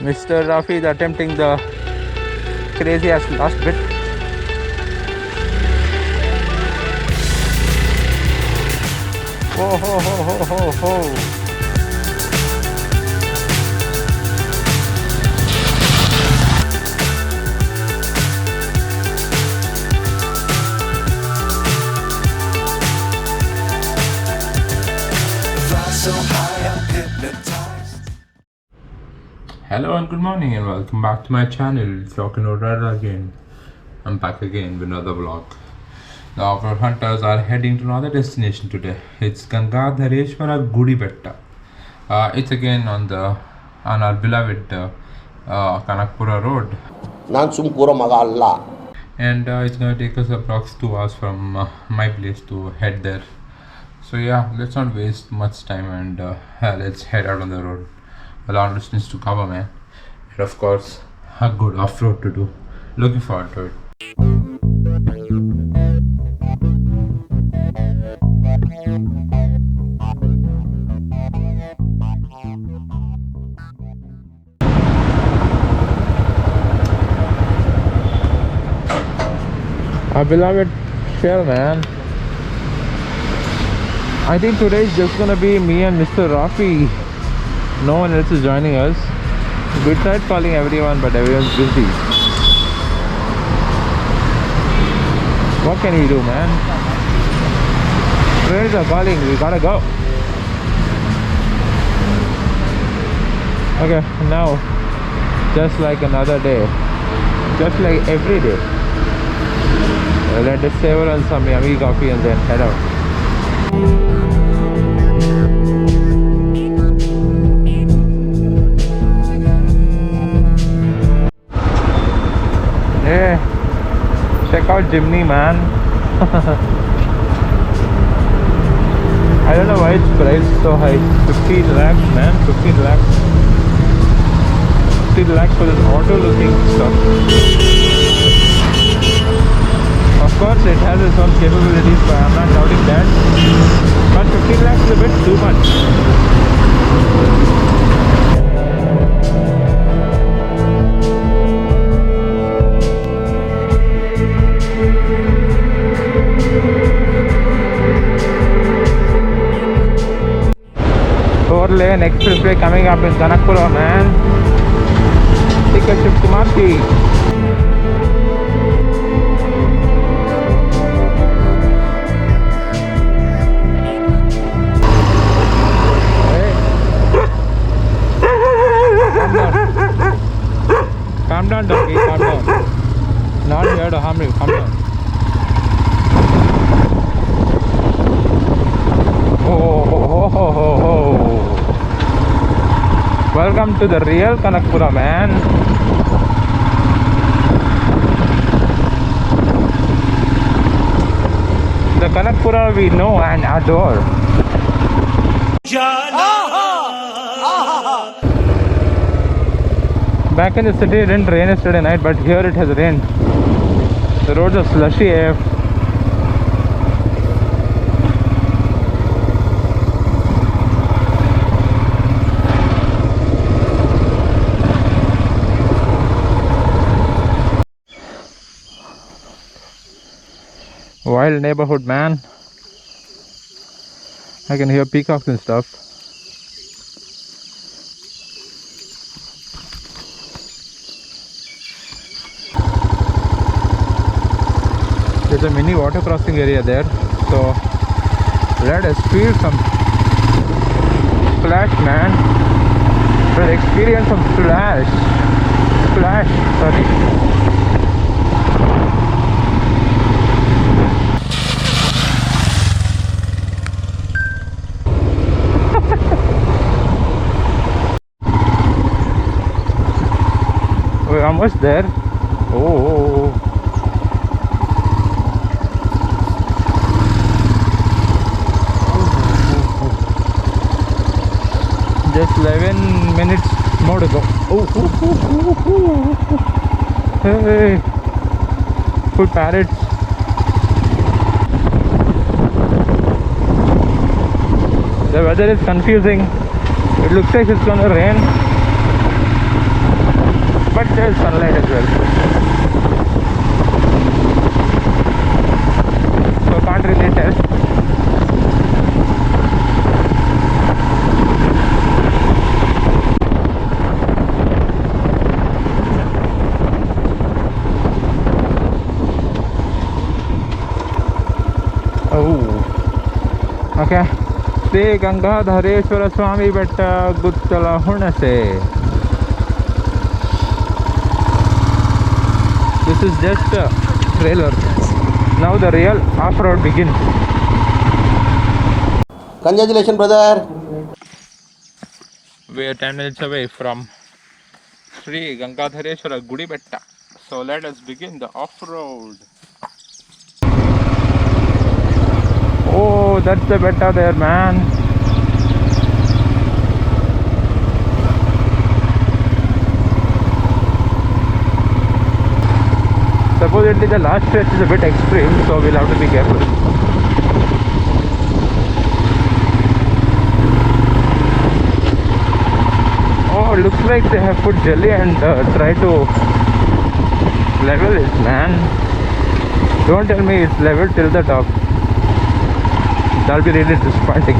Mr. Rafi is attempting the craziest last bit. Ho ho ho ho ho ho. Hello and good morning and welcome back to my channel. It's rocknrollrider again. I'm back again with another vlog. The off-road hunters are heading to another destination today. It's Gangadhareshwara Gudi Betta. It's again on our beloved Kanakpura road. And it's gonna take us approx 2 hours from my place to head there. So yeah, let's not waste much time and let's head out on the road. A long distance to cover, man, and of course a good off-road to do. Looking forward to it. Our beloved shell, man. I think today is just gonna be me and Mr. Rafi. No one else is joining us. We tried calling everyone, but everyone's busy. What can we do, man? Friends are calling, we gotta go. Okay, now, just like another day, just like every day, let us savor on some yummy coffee and then head out. Hey, check out Jimny, man. I don't know why its price so high. 15 lakhs, man. 15 lakhs. 15 lakhs for this auto looking stuff. Of course it has its own capabilities, but I'm not doubting that. But 15 lakhs is a bit too much. Lane expressway coming up in Kanakpura, man. Take a trip to Marti. Hey. Calm down, doggy, calm down. Not here to harm you, calm down. Oh. Welcome to the real Kanakpura, man. The Kanakpura we know and adore. Back in the city it didn't rain yesterday night, but here it has rained. The roads are slushy AF. Wild neighborhood, man. I can hear peacocks and stuff. There's a mini water crossing area there, so let us feel some splash, man. Let's experience some splash, sorry. We're almost there. Oh. Just 11 minutes more to go. Hey, food parrots. The weather is confusing. It looks like it's gonna rain. but there's sunlight as well. So can't really tell. Oh, okay. Sri Gangadhareshwara Gudi Betta 𝗥𝗶𝗱𝗶𝗶𝗵. This is just a trailer. Now the real off-road begins. Congratulations, brother. We are 10 minutes away from Sri Gangadhareshwara Gudi Betta. So let us begin the off-road. Oh, that's the betta there, man. Supposedly the last stretch is a bit extreme, so we'll have to be careful. Oh, looks like they have put jelly and try to level it, man. Don't tell me it's level till the top. That'll be really disappointing.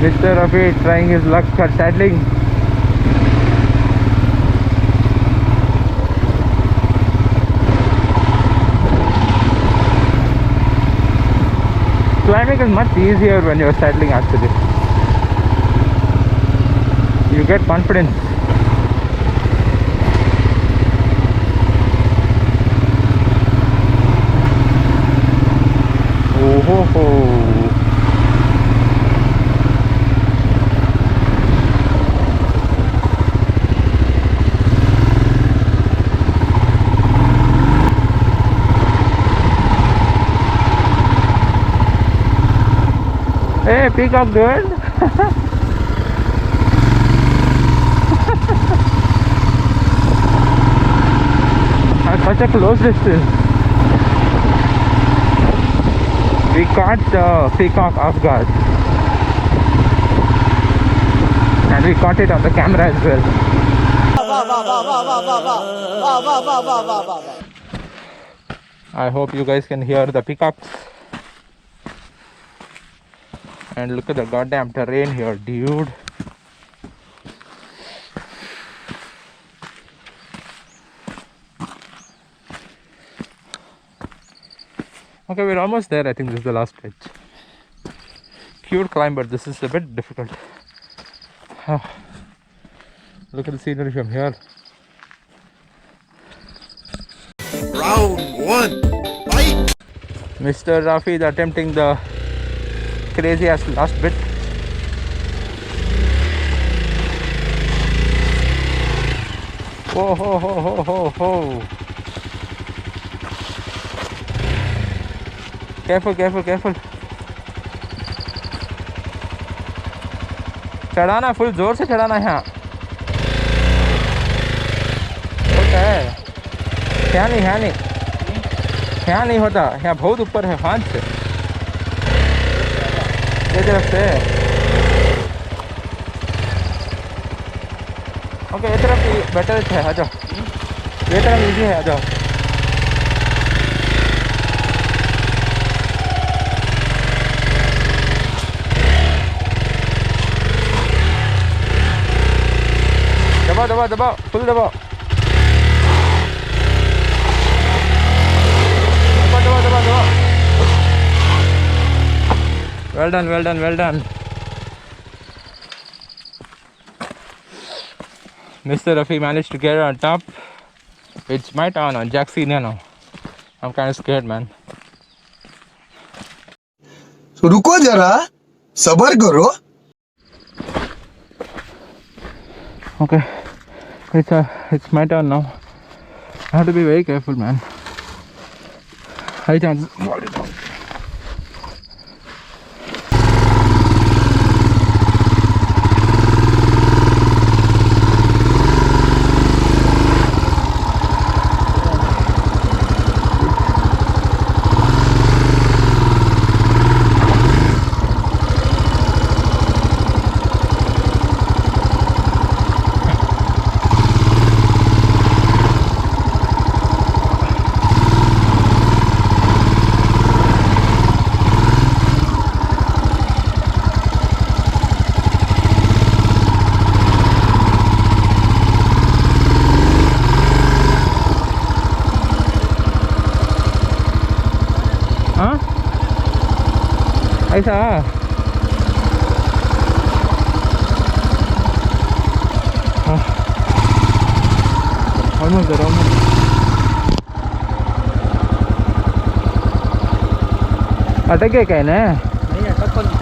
Mr. Rafi trying his luck at saddling. Climbing is much easier when you're saddling actually. You get confidence. Oh ho ho. Hey, peacock dude. At such a close distance. We caught the peacock off guard. And we caught it on the camera as well. I hope you guys can hear the peacocks. And look at the goddamn terrain here, dude. Okay, we're almost there. I think this is the last stretch. Cute climb, but this is a bit difficult. Look at the scenery from here. Round one, fight! Mr. Rafi is attempting the crazy ass last bit. Oh ho ho ho ho ho. Careful, careful, careful. चढ़ाना full जोर से चढ़ाना यहाँ. होता है यहाँ नहीं होता. यहाँ बहुत ऊपर है हाथ से. ये तरफ से. ओके ये तरफ बेटर है. आ जाओ. ये तरफ इजी है. आ जाओ. दबाओ दबाओ दबाओ. फुल दबाओ. दबाओ दबाओ दबाओ. Well done, well done, well done. Mr. Rafi managed to get it on top. It's my turn on Jaxi now. I'm kind of scared, man. So रुको जरा, सबर करो. Okay, It's my turn now. I have to be very careful, man. High chance falling down. ऐसा almost there, almost. अटक गए क्या ना? नहीं अटक नहीं,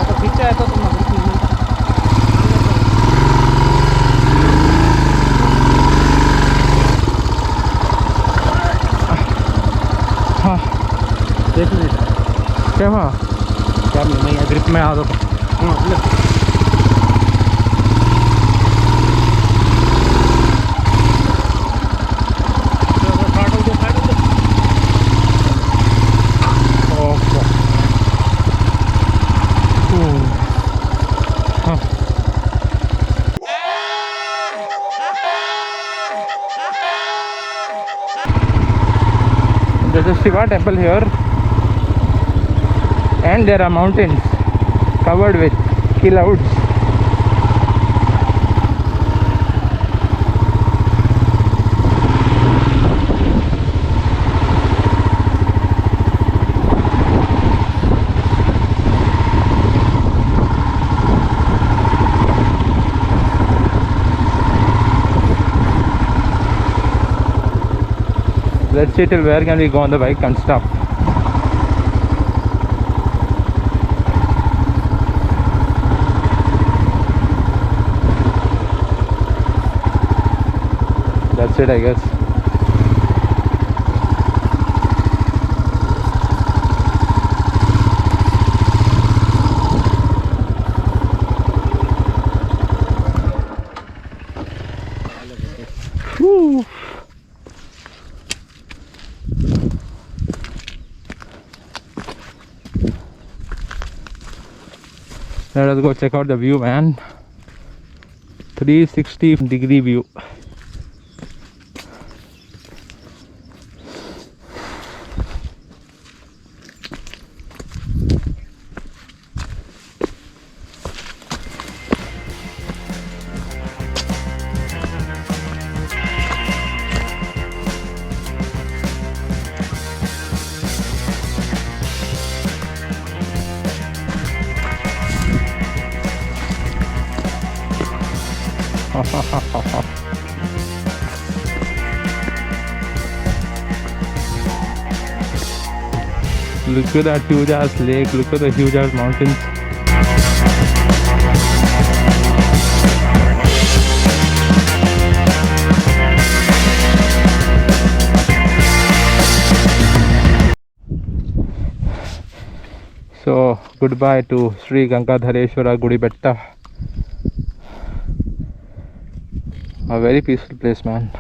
तो पीछे है तो तुम हाँ देख लीजिए क्या हुआ? क्या मैं ग्रिप में आ दो There's a Shiva temple here, and there are mountains covered with clouds. Let's see till where can we go on the bike and stop. That's it, I guess. Whew. Let us go check out the view, man. 360-degree view. Look at that huge ass lake, look at the huge ass mountains. So goodbye to Sri Gangadhareshwara Gudi Betta. A very peaceful place, man.